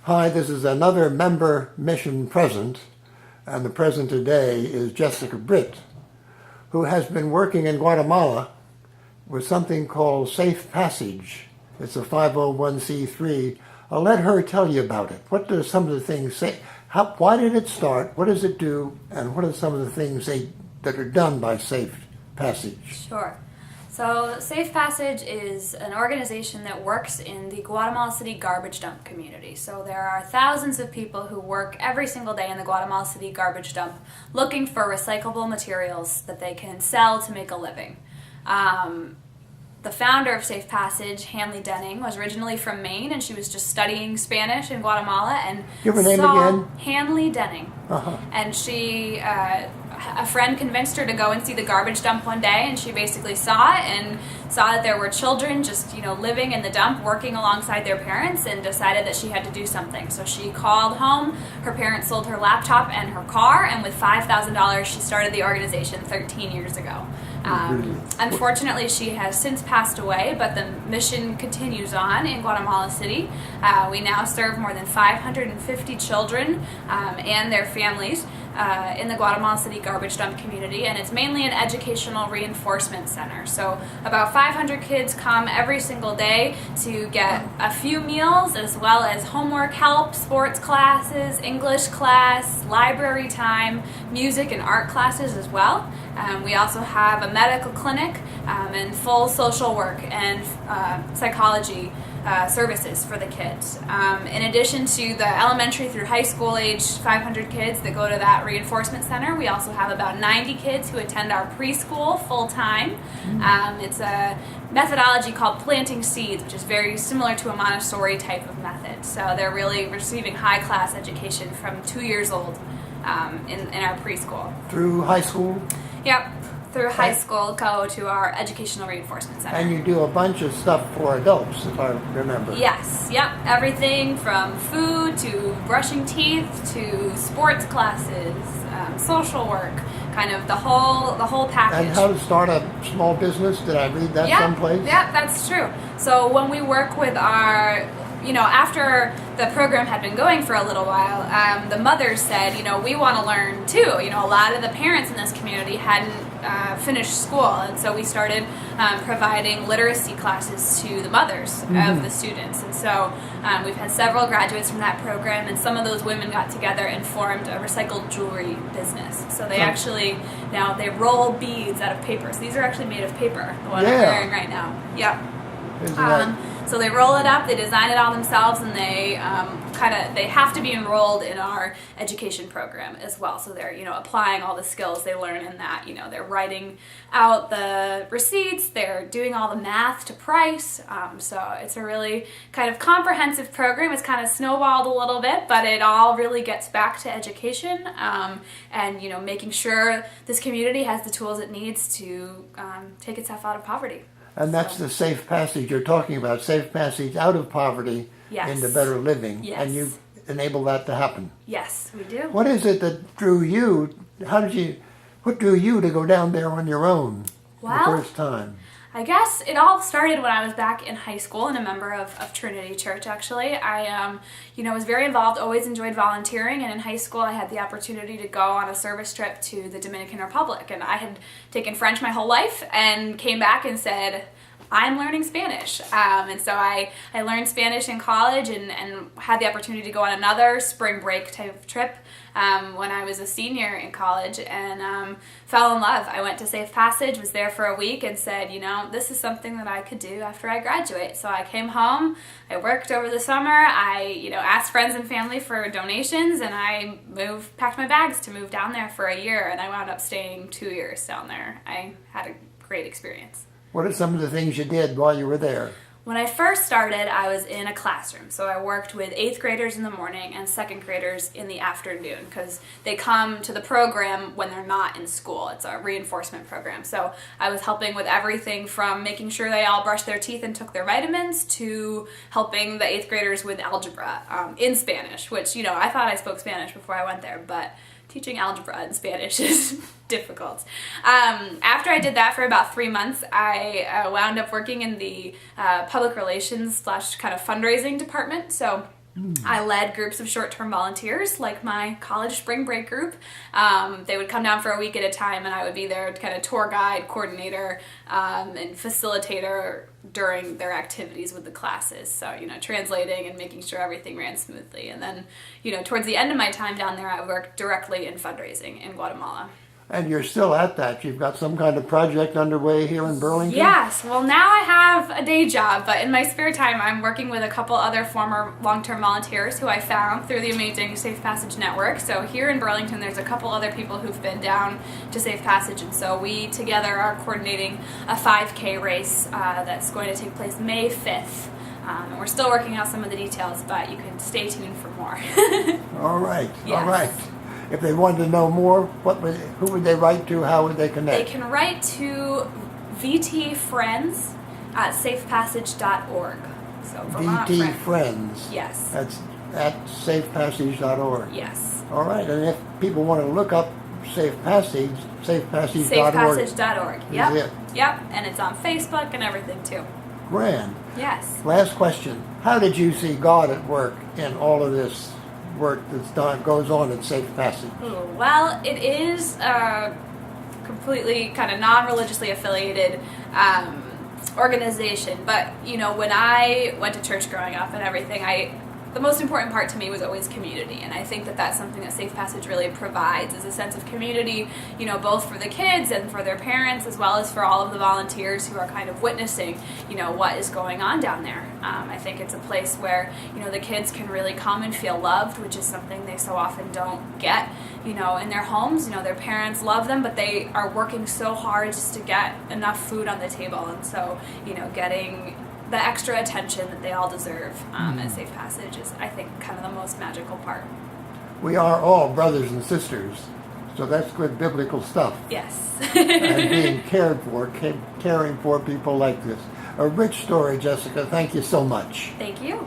Hi, this is another member mission present, and the present today is Jessica Britt, who has been working in Guatemala with something called Safe Passage. It's a 501c3. I'll let her tell you about it. What do some of the things say? Why did it start? What does it do? And what are some of the things that are done by Safe Passage? Sure. So Safe Passage is an organization that works in the Guatemala City garbage dump community. So there are thousands of people who work every single day in the Guatemala City garbage dump looking for recyclable materials that they can sell to make a living. The founder of Safe Passage, Hanley Denning, was originally from Maine, and she was just studying Spanish in Guatemala and Give her name saw again? Hanley Denning. Uh-huh. And she, a friend convinced her to go and see the garbage dump one day, and she basically saw it and saw that there were children just, living in the dump, working alongside their parents, and decided that she had to do something. So she called home. Her parents sold her laptop and her car, and with $5,000, she started the organization 13 years ago. Unfortunately, she has since passed away, but the mission continues on in Guatemala City. We now serve more than 550 children and their families in the Guatemala City garbage dump community, and it's mainly an educational reinforcement center. So about 500 kids come every single day to get a few meals, as well as homework help, sports classes, English class, library time, music and art classes as well. We also have a medical clinic and full social work and psychology services for the kids. In addition to the elementary through high school age 500 kids that go to that reinforcement center, we also have about 90 kids who attend our preschool full time. It's a methodology called planting seeds, which is very similar to a Montessori type of method. So they're really receiving high class education from 2 years old in our preschool. Through high school? Yep. Through high school, go to our educational reinforcement center. And you do a bunch of stuff for adults, if I remember. Yes, yep. Everything from food to brushing teeth to sports classes, social work, kind of the whole package. And how to start a small business? Did I read that someplace? Yeah, that's true. So when we work with our, after the program had been going for a little while, the mothers said, we want to learn too. A lot of the parents in this community hadn't finished school, and so we started providing literacy classes to the mothers of the students. And so we've had several graduates from that program, and some of those women got together and formed a recycled jewelry business. So they actually, now they roll beads out of paper. So these are actually made of paper, the one I'm wearing right now. Yep. So they roll it up, they design it all themselves, and they they have to be enrolled in our education program as well. So they're applying all the skills they learn in that. They're writing out the receipts, they're doing all the math to price. So it's a really kind of comprehensive program. It's kind of snowballed a little bit, but it all really gets back to education and making sure this community has the tools it needs to take itself out of poverty. And that's the safe passage you're talking about, safe passage out of poverty into better living. Yes. And you enable that to happen. Yes, we do. What is it that drew you, what drew you to go down there on your own the first time? I guess it all started when I was back in high school and a member of Trinity Church, actually. I, was very involved, always enjoyed volunteering, and in high school I had the opportunity to go on a service trip to the Dominican Republic, and I had taken French my whole life and came back and said, I'm learning Spanish. And so I learned Spanish in college and had the opportunity to go on another spring break type of trip when I was a senior in college and fell in love. I went to Safe Passage, was there for a week, and said, this is something that I could do after I graduate. So I came home, I worked over the summer, I asked friends and family for donations, and I packed my bags to move down there for a year, and I wound up staying 2 years down there. I had a great experience. What are some of the things you did while you were there? When I first started, I was in a classroom. So I worked with 8th graders in the morning and 2nd graders in the afternoon because they come to the program when they're not in school. It's a reinforcement program. So I was helping with everything from making sure they all brushed their teeth and took their vitamins to helping the 8th graders with algebra in Spanish, which, I thought I spoke Spanish before I went there, but teaching algebra in Spanish is difficult. After I did that for about 3 months, I wound up working in the public relations / kind of fundraising department. So I led groups of short-term volunteers, like my college spring break group. They would come down for a week at a time, and I would be their kind of tour guide, coordinator, and facilitator during their activities with the classes. So, translating and making sure everything ran smoothly. And then, towards the end of my time down there, I worked directly in fundraising in Guatemala. And you're still at that. You've got some kind of project underway here in Burlington? Yes. Well, now I have a day job, but in my spare time, I'm working with a couple other former long-term volunteers who I found through the amazing Safe Passage Network. So here in Burlington, there's a couple other people who've been down to Safe Passage, and so we together are coordinating a 5K race that's going to take place May 5th. And we're still working out some of the details, but you can stay tuned for more. All right. Yes. All right. If they wanted to know more, who would they write to? How would they connect? They can write to vtfriends@safepassage.org. So Vermont VT Friends. Yes. That's at safepassage.org. Yes. All right. And if people want to look up Safe Passage, safepassage.org. Safepassage.org. Yep. Is it. Yep. And it's on Facebook and everything too. Grand. Yes. Last question. How did you see God at work in all of this work goes on at Safe Passage? Ooh, well, it is a completely kind of non-religiously affiliated organization, but when I went to church growing up and everything, the most important part to me was always community, and I think that that's something that Safe Passage really provides, is a sense of community, both for the kids and for their parents, as well as for all of the volunteers who are kind of witnessing, what is going on down there. I think it's a place where, the kids can really come and feel loved, which is something they so often don't get, in their homes. Their parents love them, but they are working so hard just to get enough food on the table, and so, getting the extra attention that they all deserve at Safe Passage is, I think, kind of the most magical part. We are all brothers and sisters, so that's good biblical stuff. Yes. And being cared for, caring for people like this. A rich story, Jessica. Thank you so much. Thank you.